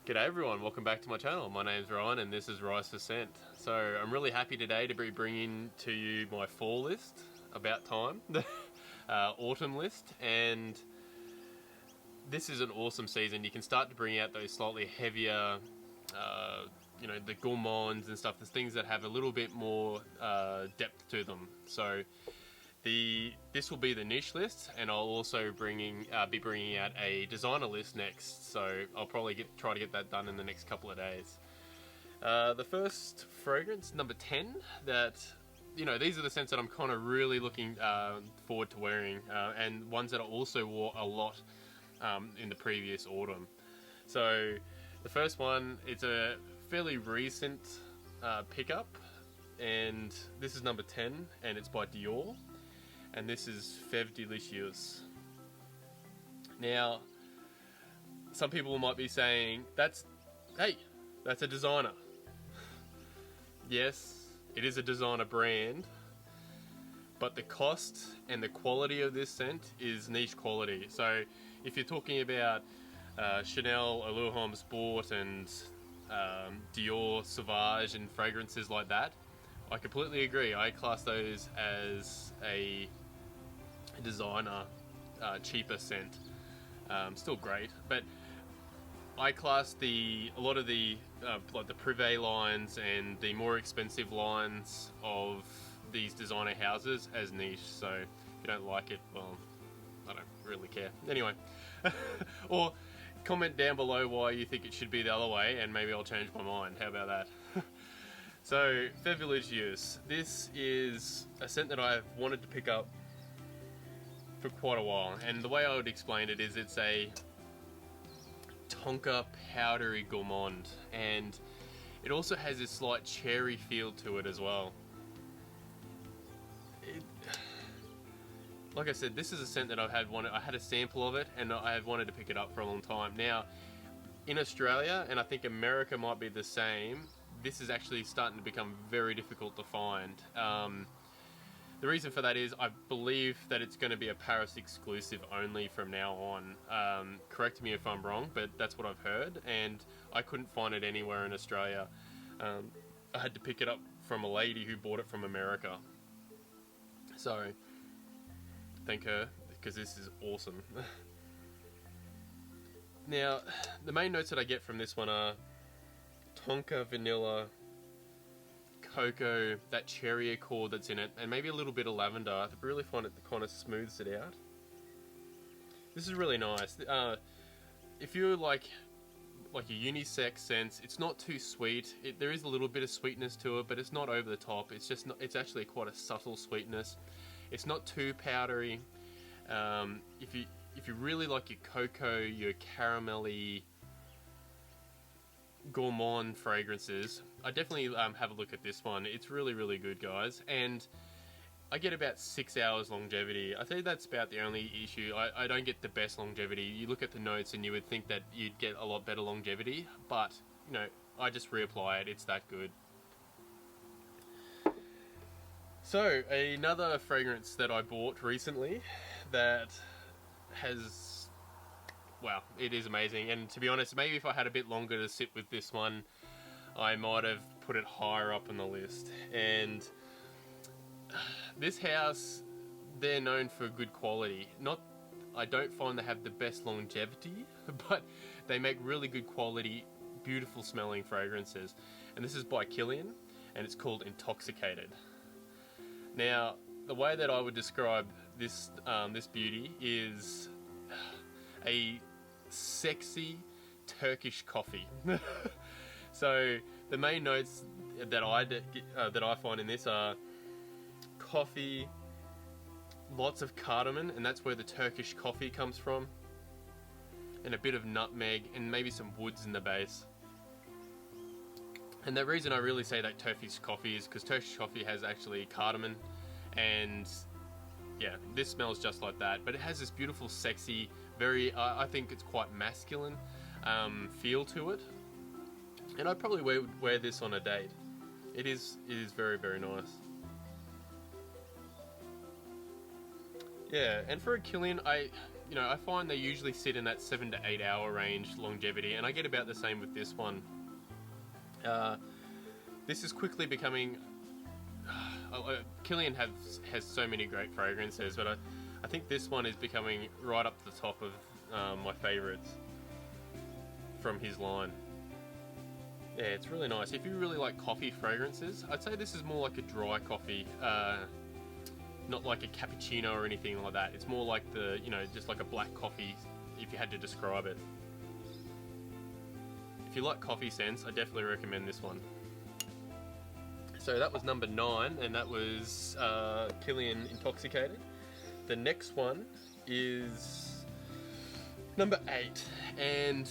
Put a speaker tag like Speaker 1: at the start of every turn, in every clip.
Speaker 1: G'day everyone, welcome back to my channel. My name's Ryan and this is Rise for Scent. So I'm really happy today to be bringing to you my fall list, about time, autumn list, and this is an awesome season. You can start to bring out those slightly heavier, the gourmands and stuff, the things that have a little bit more depth to them. So this will be the niche list, and I'll also be bringing out a designer list next. So I'll probably try to get that done in the next couple of days. The first fragrance, number 10, that these are the scents that I'm kind of really looking forward to wearing, and ones that I also wore a lot in the previous autumn. So the first one, it's a fairly recent pickup, and this is number 10, and it's by Dior. And this is Fève Délicieuse. Now, some people might be saying, that's a designer. Yes, it is a designer brand, but the cost and the quality of this scent is niche quality. So if you're talking about Chanel, Allure Homme Sport, and Dior Sauvage and fragrances like that, I completely agree. I class those as a designer, cheaper scent. Still great, but I class a lot of the like the Privé lines and the more expensive lines of these designer houses as niche. So if you don't like it, well, I don't really care. Anyway, or comment down below why you think it should be the other way, and maybe I'll change my mind. How about that? So, Fève Délicieuse. This is a scent that I've wanted to pick up for quite a while, and the way I would explain it is it's a tonka powdery gourmand, and it also has this slight cherry feel to it as well. Like I said, this is a scent that I had a sample of it, and I have wanted to pick it up for a long time. Now, in Australia, and I think America might be the same, this is actually starting to become very difficult to find. The reason for that is I believe that it's going to be a Paris exclusive only from now on. Correct me if I'm wrong, but that's what I've heard, and I couldn't find it anywhere in Australia. I had to pick it up from a lady who bought it from America. So, thank her, because this is awesome. Now, the main notes that I get from this one are tonka, vanilla, cocoa, that cherry accord that's in it, and maybe a little bit of lavender. I really find it kind of smooths it out. This is really nice. If you like a unisex scent, it's not too sweet. There is a little bit of sweetness to it, but it's not over the top. It's actually quite a subtle sweetness. It's not too powdery. If you really like your cocoa, your caramelly, gourmand fragrances, I definitely have a look at this one. It's really, really good, guys, and I get about 6 hours longevity. I think that's about the only issue. I don't get the best longevity. You look at the notes and you would think that you'd get a lot better longevity, but I just reapply it. It's that good. So another fragrance that I bought recently that has, wow, it is amazing. And to be honest, maybe if I had a bit longer to sit with this one, I might have put it higher up on the list. And this house, they're known for good quality. I don't find they have the best longevity, but they make really good quality, beautiful smelling fragrances. And this is by Kilian, and it's called Intoxicated. Now, the way that I would describe this beauty is a sexy Turkish coffee. So the main notes that I find in this are coffee, lots of cardamom, and that's where the Turkish coffee comes from, and a bit of nutmeg, and maybe some woods in the base. And the reason I really say that Turkish coffee is because Turkish coffee has actually cardamom, and yeah, this smells just like that, but it has this beautiful, sexy, very, I think it's quite masculine feel to it, and I'd probably wear this on a date. It is very, very nice. Yeah, and for a Kilian, you know, I find they usually sit in that 7 to 8 hour range longevity, and I get about the same with this one. This is quickly becoming... Kilian has so many great fragrances, but I think this one is becoming right up the top of my favourites from his line. Yeah, it's really nice. If you really like coffee fragrances, I'd say this is more like a dry coffee, not like a cappuccino or anything like that. It's more like the, you know, just like a black coffee, if you had to describe it. If you like coffee scents, I definitely recommend this one. So that was number 9, and that was Kilian Intoxicated. The next one is number 8, and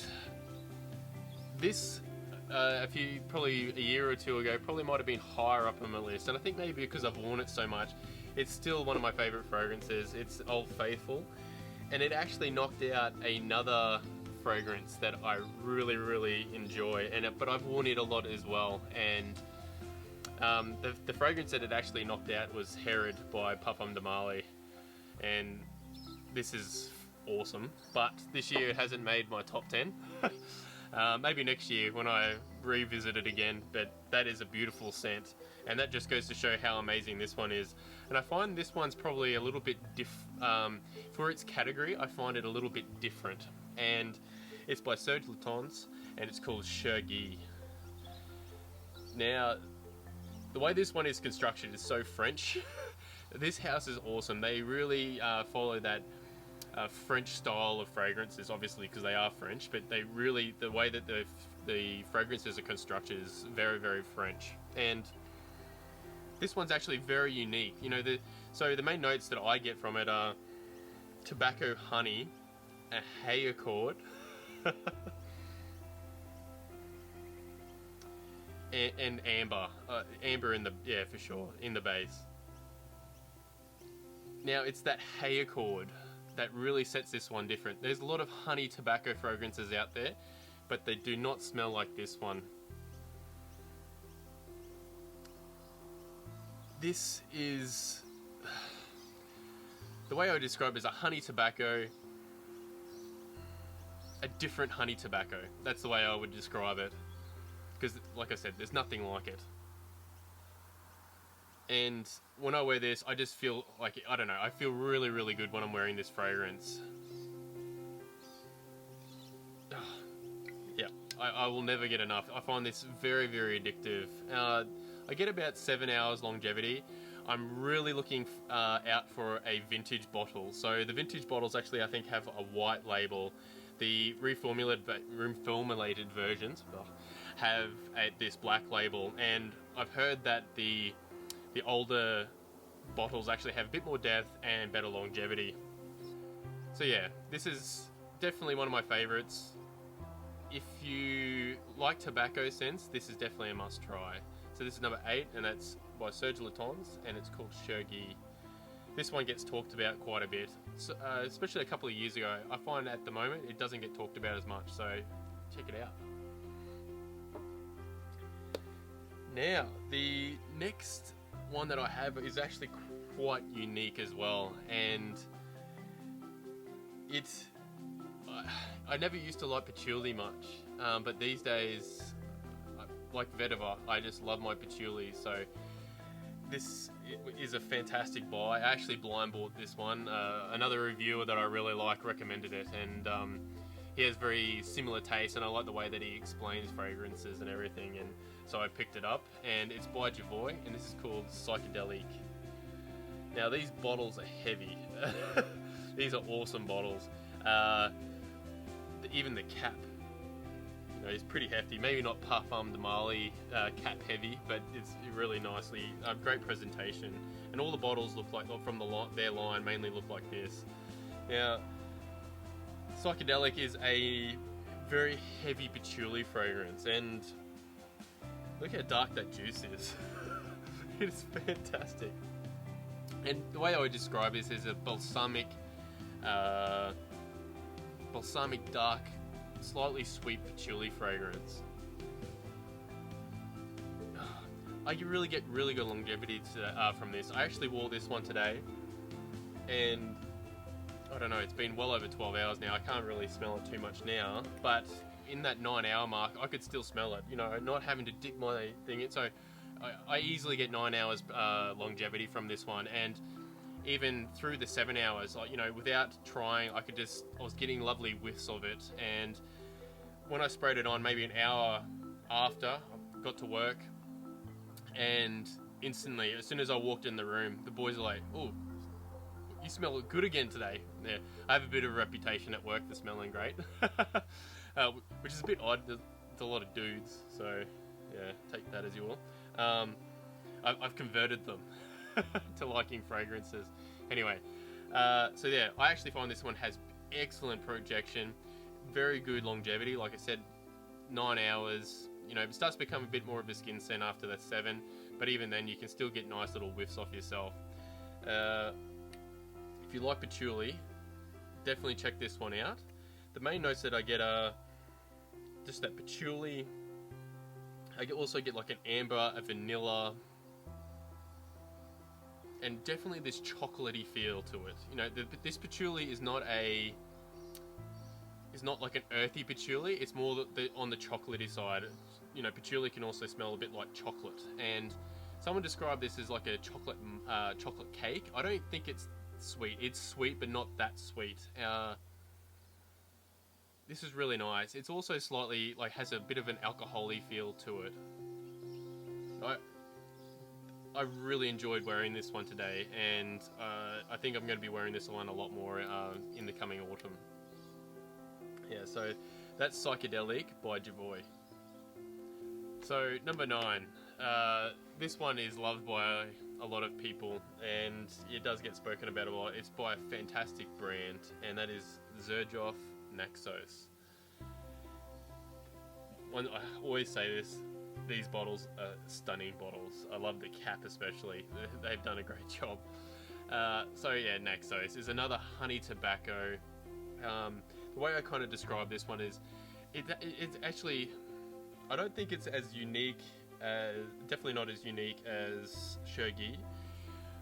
Speaker 1: this, probably a year or two ago, probably might have been higher up on my list, and I think maybe because I've worn it so much, it's still one of my favourite fragrances. It's Old Faithful, and it actually knocked out another fragrance that I really, really enjoy, but I've worn it a lot as well, and the fragrance that it actually knocked out was Herod by Parfum de Marly, and this is awesome, but this year it hasn't made my top 10. Maybe next year when I revisit it again, but that is a beautiful scent, and that just goes to show how amazing this one is. And I find this one's probably a little bit for its category, I find it a little bit different, and it's by Serge Lutens, and it's called Chergui. Now, the way this one is constructed is so French. This house is awesome. They really follow that French style of fragrances, obviously because they are French, but they really, the way that the fragrances are constructed is very, very French. And this one's actually very unique. You know, so the main notes that I get from it are tobacco, honey, a hay accord, and amber. Amber in the, yeah, for sure, in the base. Now, it's that hay accord that really sets this one different. There's a lot of honey tobacco fragrances out there, but they do not smell like this one. This is... the way I would describe it is a honey tobacco, a different honey tobacco. That's the way I would describe it. Because, like I said, there's nothing like it. And when I wear this, I just feel like, I don't know, I feel really, really good when I'm wearing this fragrance. Yeah, I will never get enough. I find this very, very addictive. I get about 7 hours longevity. I'm really looking out for a vintage bottle. So the vintage bottles actually, I think, have a white label. The reformulated versions have this black label, and I've heard that the older bottles actually have a bit more depth and better longevity. So yeah, this is definitely one of my favorites. If you like tobacco scents, this is definitely a must try. So this is number 8, and that's by Serge Lutens, and it's called Chergui. This one gets talked about quite a bit, so, especially a couple of years ago. I find at the moment it doesn't get talked about as much, so check it out. Now, the next one that I have is actually quite unique as well, and it's... I never used to like patchouli much, but these days, like vetiver, I just love my patchouli, so this is a fantastic buy. I actually blind bought this one. Another reviewer that I really like recommended it, and he has very similar tastes, and I like the way that he explains fragrances and everything, and so I picked it up, and it's by Javoy, and this is called Psychedelic. Now, these bottles are heavy. These are awesome bottles. Even the cap, you know, is pretty hefty. Maybe not Parfum de Marly cap heavy, but it's really nicely, great presentation. And all the bottles look like, from their line, mainly look like this. Now, Psychedelic is a very heavy patchouli fragrance, and look how dark that juice is. It's fantastic. And the way I would describe this is a balsamic, dark, slightly sweet patchouli fragrance. You really get really good longevity from this. I actually wore this one today, and I don't know, it's been well over 12 hours now. I can't really smell it too much now, but in that 9-hour mark, I could still smell it, you know, not having to dip my thing in. So I easily get 9 hours longevity from this one, and even through the 7 hours, like, you know, without trying, I was getting lovely whiffs of it. And when I sprayed it on, maybe an hour after, I got to work, and instantly, as soon as I walked in the room, the boys are like, "Oh, you smell good again today." Yeah, I have a bit of a reputation at work for smelling great, which is a bit odd. There's a lot of dudes, so yeah, take that as you will. I've converted them to liking fragrances. Anyway, so yeah, I actually find this one has excellent projection, very good longevity. Like I said, 9 hours. You know, it starts to become a bit more of a skin scent after that 7, but even then you can still get nice little whiffs off yourself. If you like patchouli, definitely check this one out. The main notes that I get are just that patchouli. I also get like an amber, a vanilla, and definitely this chocolatey feel to it. You know, this patchouli is not like an earthy patchouli. It's more on the chocolatey side. You know, patchouli can also smell a bit like chocolate, and someone described this as like a chocolate cake. I don't think it's sweet. It's sweet, but not that sweet. This is really nice. It's also slightly like has a bit of an alcohol-y feel to it. I really enjoyed wearing this one today, and I think I'm going to be wearing this one a lot more in the coming autumn. Yeah, so that's Psychedelic by Javoy. So number 9, this one is loved by a lot of people, and it does get spoken about a lot. It's by a fantastic brand, and that is Xerjoff Naxos. I always say this, these bottles are stunning bottles. I love the cap especially. They've done a great job. So yeah, Naxos is another honey tobacco. The way I kind of describe this one is, it's actually, I don't think it's as unique, definitely not as unique as Shergi,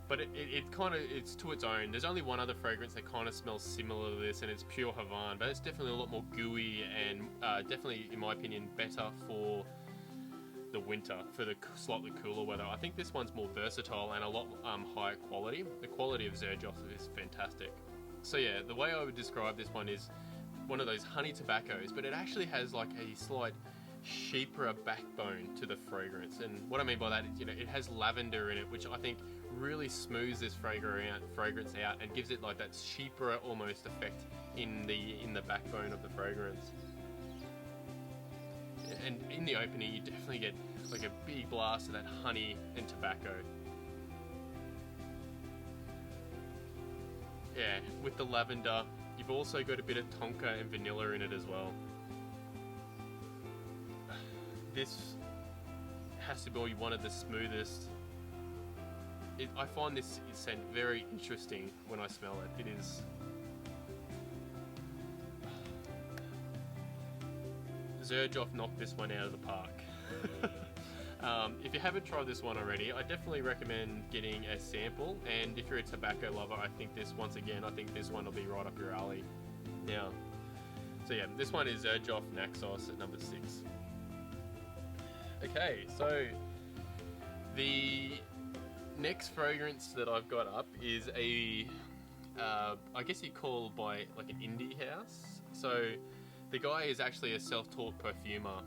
Speaker 1: but it's to its own. There's only one other fragrance that kind of smells similar to this, and it's Pure Havane, but it's definitely a lot more gooey and definitely, in my opinion, better for the winter, for the slightly cooler weather. I think this one's more versatile and a lot higher quality. The quality of Xerjoff is fantastic. So yeah, the way I would describe this one is one of those honey tobaccos, but it actually has like a slight chypre backbone to the fragrance. And what I mean by that is, you know, it has lavender in it, which I think really smooths this fragrance out and gives it like that chypre almost effect in the backbone of the fragrance. And in the opening, you definitely get like a big blast of that honey and tobacco. Yeah, with the lavender, you've also got a bit of tonka and vanilla in it as well. This has to be one of the smoothest. I find this scent very interesting when I smell it. It is. Xerjoff knocked this one out of the park. If you haven't tried this one already, I definitely recommend getting a sample, and if you're a tobacco lover, I think this one will be right up your alley. Now, so yeah, this one is Xerjoff Naxos at number 6. Okay, so the next fragrance that I've got up is I guess you call by like an indie house. So the guy is actually a self-taught perfumer.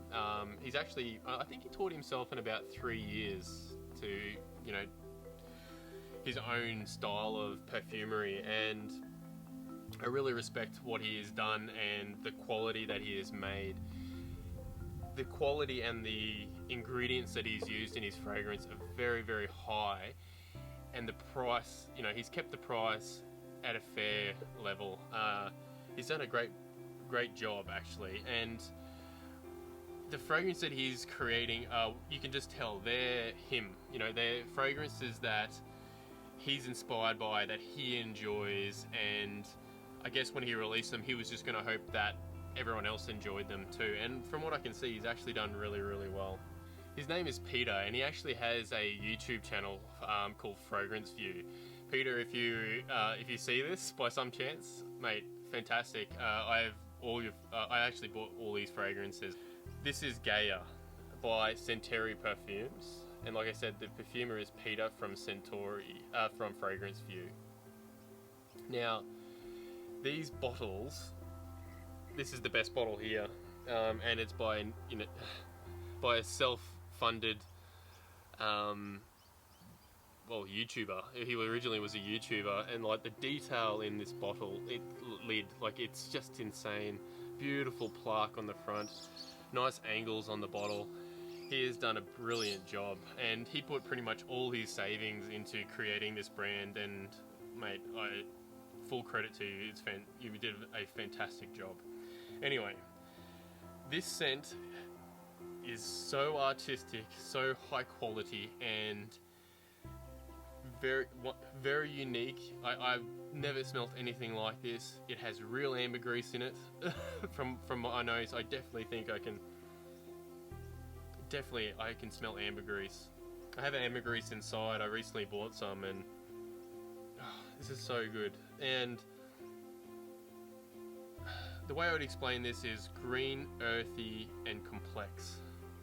Speaker 1: He's actually, I think he taught himself in about 3 years to, you know, his own style of perfumery, and I really respect what he has done and the quality that he has made. The quality and the ingredients that he's used in his fragrance are very, very high, and the price, you know, he's kept the price at a fair level. He's done a great job actually, and the fragrance that he's creating, you can just tell they're him. You know, they're fragrances that he's inspired by, that he enjoys, and I guess when he released them, he was just going to hope that everyone else enjoyed them too. And from what I can see, he's actually done really, really well. His name is Peter, and he actually has a YouTube channel called Fragrance View. Peter, if you see this by some chance, mate, fantastic. I actually bought all these fragrances. This is Gaia by Centauri Perfumes, and like I said, the perfumer is Peter from Centauri, from Fragrance View. Now, these bottles, this is the best bottle here, and it's by a self-funded YouTuber. He originally was a YouTuber, and like the detail in this bottle, it's just insane. Beautiful plaque on the front, nice angles on the bottle. He has done a brilliant job, and he put pretty much all his savings into creating this brand, and mate, full credit to you. You did a fantastic job. Anyway, this scent is so artistic, so high quality, and very unique. I've never smelt anything like this. It has real ambergris in it. from my nose, I definitely think I can smell ambergris. I have ambergris inside. I recently bought some, and this is so good. And the way I would explain this is green, earthy, and complex.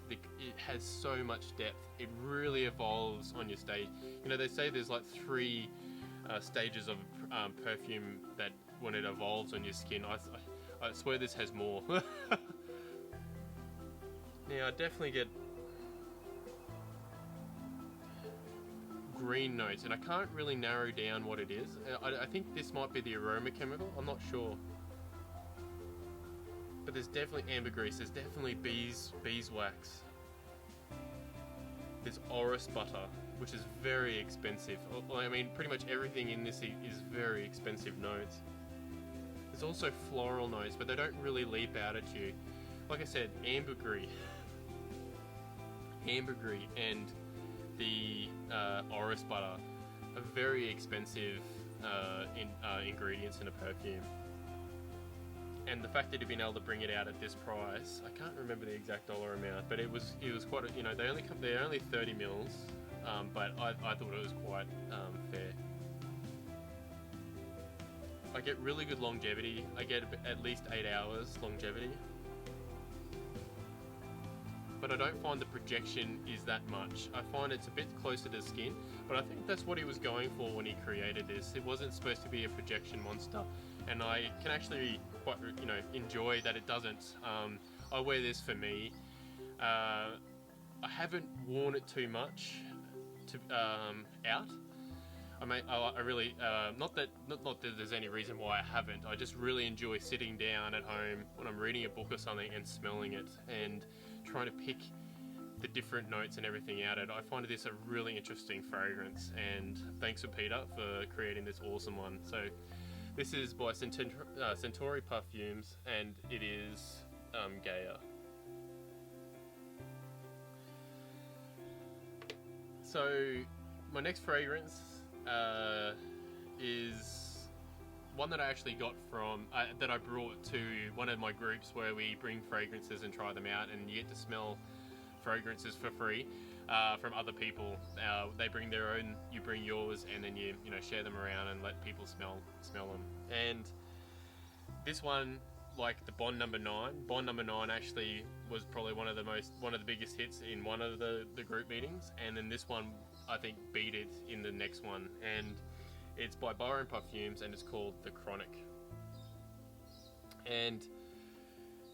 Speaker 1: It has so much depth. It really evolves on your stage. You know, they say there's like 3 stages of perfume that when it evolves on your skin. I swear this has more. Now, I definitely get green notes, and I can't really narrow down what it is. I think this might be the aroma chemical. I'm not sure. But there's definitely ambergris, there's definitely beeswax. There's orris butter, which is very expensive. I mean, pretty much everything in this is very expensive notes. There's also floral notes, but they don't really leap out at you. Like I said, ambergris and the orris butter are very expensive ingredients in a perfume. And the fact that you've been able to bring it out at this price, I can't remember the exact dollar amount, but it was quite a, they're only 30 mils, but I thought it was quite fair. I get really good longevity. I get at least 8 hours longevity, but I don't find the projection is that much. I find it's a bit closer to the skin, but I think that's what he was going for when he created this. It wasn't supposed to be a projection monster, and I can actually quite enjoy that it doesn't. I wear this for me. I haven't worn it too much out. I really not that there's any reason why I haven't. I just really enjoy sitting down at home when I'm reading a book or something and smelling it and trying to pick the different notes and everything out. I find this a really interesting fragrance, and thanks for Peter for creating this awesome one. So this is by Centauri Perfumes, and it is Gaia. So my next fragrance is one that I actually got from, that I brought to one of my groups where we bring fragrances and try them out, and you get to smell fragrances for free from other people. They bring their own, you bring yours, and then you share them around and let people smell them. And this one, like the Bond Number 9 actually was probably one of the biggest hits in one of the group meetings, and then this one I think beat it in the next one, and it's by Byron Perfumes, and it's called The Chronic. And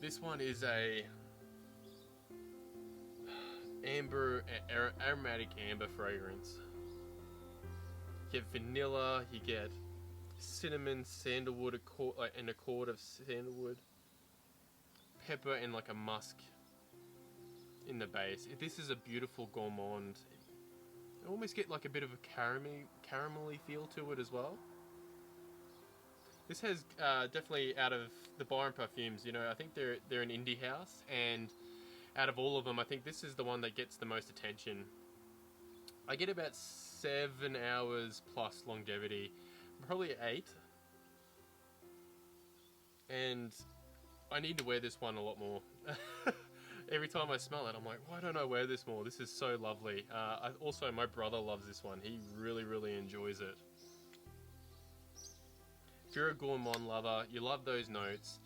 Speaker 1: this one is a aromatic amber fragrance. You get vanilla, you get cinnamon, sandalwood, an accord of sandalwood, pepper, and like a musk in the base. This is a beautiful gourmand. You almost get like a bit of a caramelly feel to it as well. This has definitely, out of the Byron Perfumes, I think they're an indie house, and out of all of them, I think this is the one that gets the most attention. I get about 7 hours plus longevity, probably 8. And I need to wear this one a lot more. Every time I smell it, I'm like, why don't I wear this more? This is so lovely. Also, my brother loves this one. He really, really enjoys it. if you're a gourmand lover, you love those notes,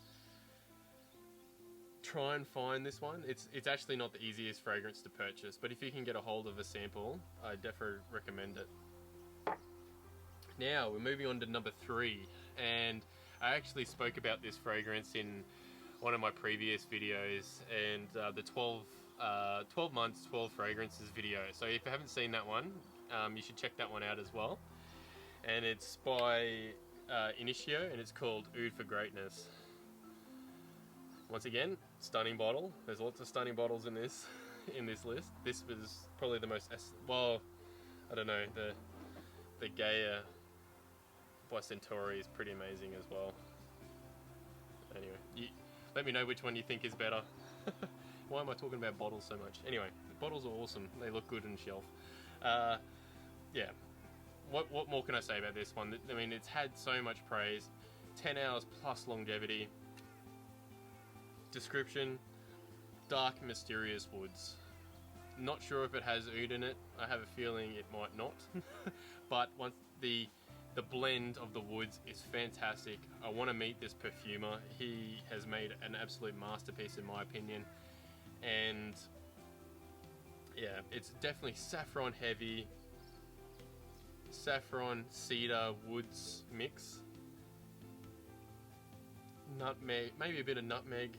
Speaker 1: try and find this one. It's actually not the easiest fragrance to purchase, but if you can get a hold of a sample, I definitely recommend it. Now we're moving on to number 3, and I actually spoke about this fragrance in one of my previous videos, and the 12 months 12 fragrances video. So if you haven't seen that one, you should check that one out as well. And it's by Initio, and it's called Oud for Greatness. Once again, stunning bottle. There's lots of stunning bottles in this list. This was probably the most, well, I don't know, the Gaia by Centauri is pretty amazing as well. Anyway, let me know which one you think is better. Why am I talking about bottles so much? Anyway, the bottles are awesome. They look good on shelf. Yeah. What more can I say about this one? I mean, it's had so much praise. 10 hours plus longevity. Description: dark, mysterious woods. Not sure if it has oud in it. I have a feeling it might not. But once the blend of the woods is fantastic. I want to meet this perfumer. He has made an absolute masterpiece in my opinion. And yeah, it's definitely saffron heavy. Saffron, cedar, woods mix. Nutmeg, maybe a bit of nutmeg.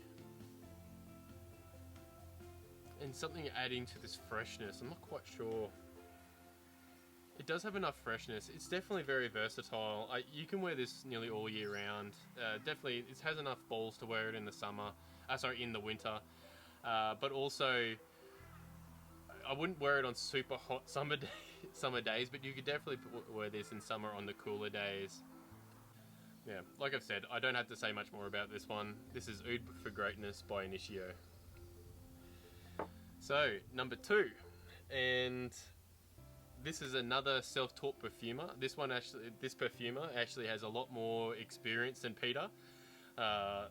Speaker 1: And something adding to this freshness. I'm not quite sure. It does have enough freshness. It's definitely very versatile. You can wear this nearly all year round. Definitely, it has enough balls to wear it in the summer. In the winter. But also, I wouldn't wear it on super hot summer days, but you could definitely wear this in summer on the cooler days. Yeah, like I've said, I don't have to say much more about this one. This is Oud for Greatness by Initio. So, number 2, and this is another self-taught perfumer. This perfumer actually has a lot more experience than Peter. A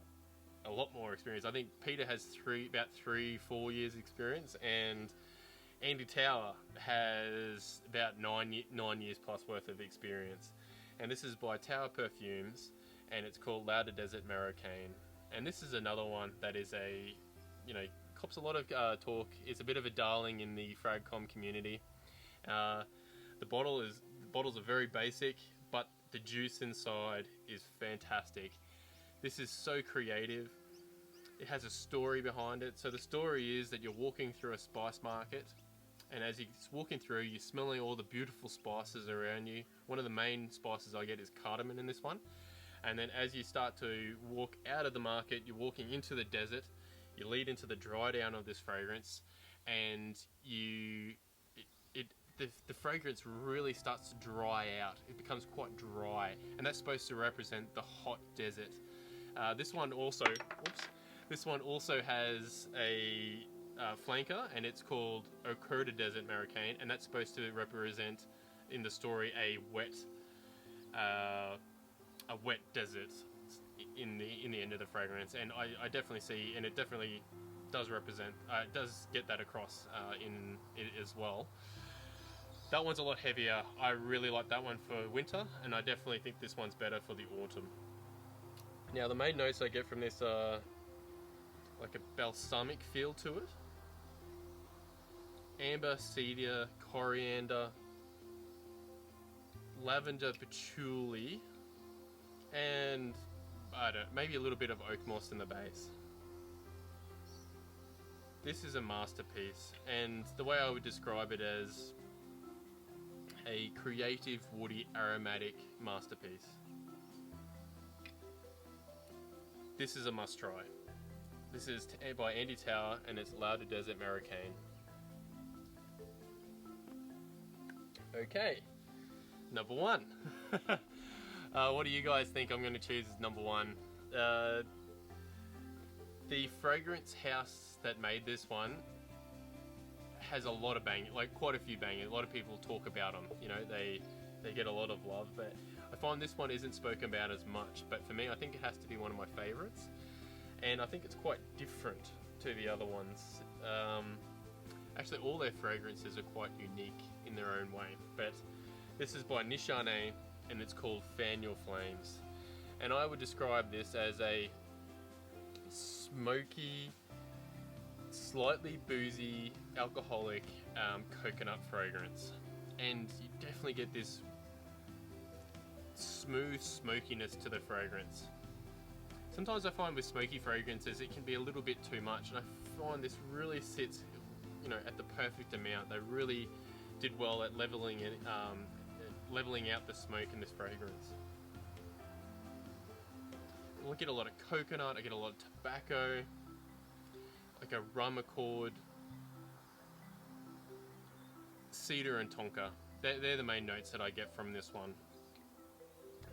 Speaker 1: lot more experience. I think Peter has about 3-4 years experience, and Andy Tower has about 9 years plus worth of experience. And this is by Tower Perfumes, and it's called Lauder Desert Marrakein. And this is another one that is cops a lot of talk. It's a bit of a darling in the Fragcom community. The bottles are very basic, but the juice inside is fantastic. This is so creative. It has a story behind it. So the story is that you're walking through a spice market, and as you're walking through, you're smelling all the beautiful spices around you. One of the main spices I get is cardamom in this one. And then as you start to walk out of the market, you're walking into the desert. You lead into the dry down of this fragrance, and the fragrance really starts to dry out. It becomes quite dry, and that's supposed to represent the hot desert. This one also has a flanker, and it's called Oud Desert Marrakein, and that's supposed to represent in the story a wet desert in the end of the fragrance. And I definitely see, and it definitely does represent, it does get that across in it as well. That one's a lot heavier. I really like that one for winter, and I definitely think this one's better for the autumn. Now the main notes I get from this are like a balsamic feel to it. Amber, cedar, coriander, lavender, patchouli, and maybe a little bit of oak moss in the base. This is a masterpiece, and the way I would describe it as a creative, woody, aromatic masterpiece. This is a must try. This is by Andy Tower, and it's Lauder Desert Marrakein. Okay, number 1. What do you guys think I'm going to choose as number 1? The fragrance house that made this one has a lot of banging, like quite a few banging. A lot of people talk about them. They get a lot of love, but I find this one isn't spoken about as much. But for me, I think it has to be one of my favorites, and I think it's quite different to the other ones. Actually, all their fragrances are quite unique in their own way. But this is by Nishane, and it's called Fan Your Flames. and I would describe this as a smoky, slightly boozy, alcoholic coconut fragrance. And you definitely get this smooth smokiness to the fragrance. Sometimes I find with smoky fragrances it can be a little bit too much, and I find this really sits, at the perfect amount. They really did well at leveling out the smoke in this fragrance. I get a lot of coconut, I get a lot of tobacco, like a rum accord, cedar and tonka. They're the main notes that I get from this one.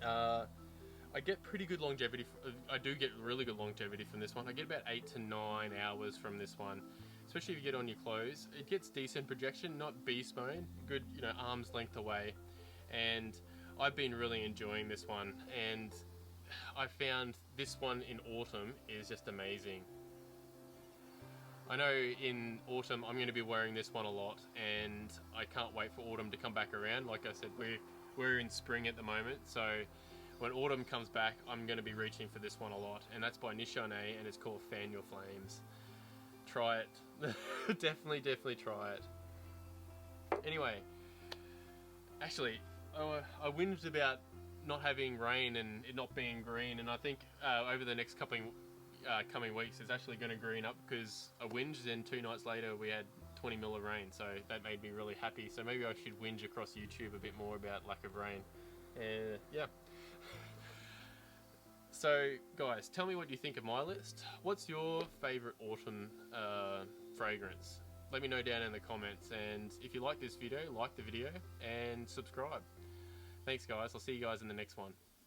Speaker 1: I get pretty good longevity. I do get really good longevity from this one. I get about 8 to 9 hours from this one, especially if you get on your clothes. It gets decent projection, not beast mode, good, arm's length away. And I've been really enjoying this one, and I found this one in autumn is just amazing. I know in autumn I'm going to be wearing this one a lot, and I can't wait for autumn to come back around. Like I said, we're in spring at the moment, so when autumn comes back, I'm going to be reaching for this one a lot, and that's by Nishane, and it's called Fan Your Flames. Try it. Definitely try it. Anyway, actually, I whinged about not having rain and it not being green, and I think over the next coming weeks it's actually going to green up, because I whinged, then 2 nights later we had 20 mil of rain, so that made me really happy. So maybe I should whinge across YouTube a bit more about lack of rain. Yeah. So guys, tell me what you think of my list. What's your favourite autumn fragrance? Let me know down in the comments, and if you like this video, like the video and subscribe. Thanks guys, I'll see you guys in the next one.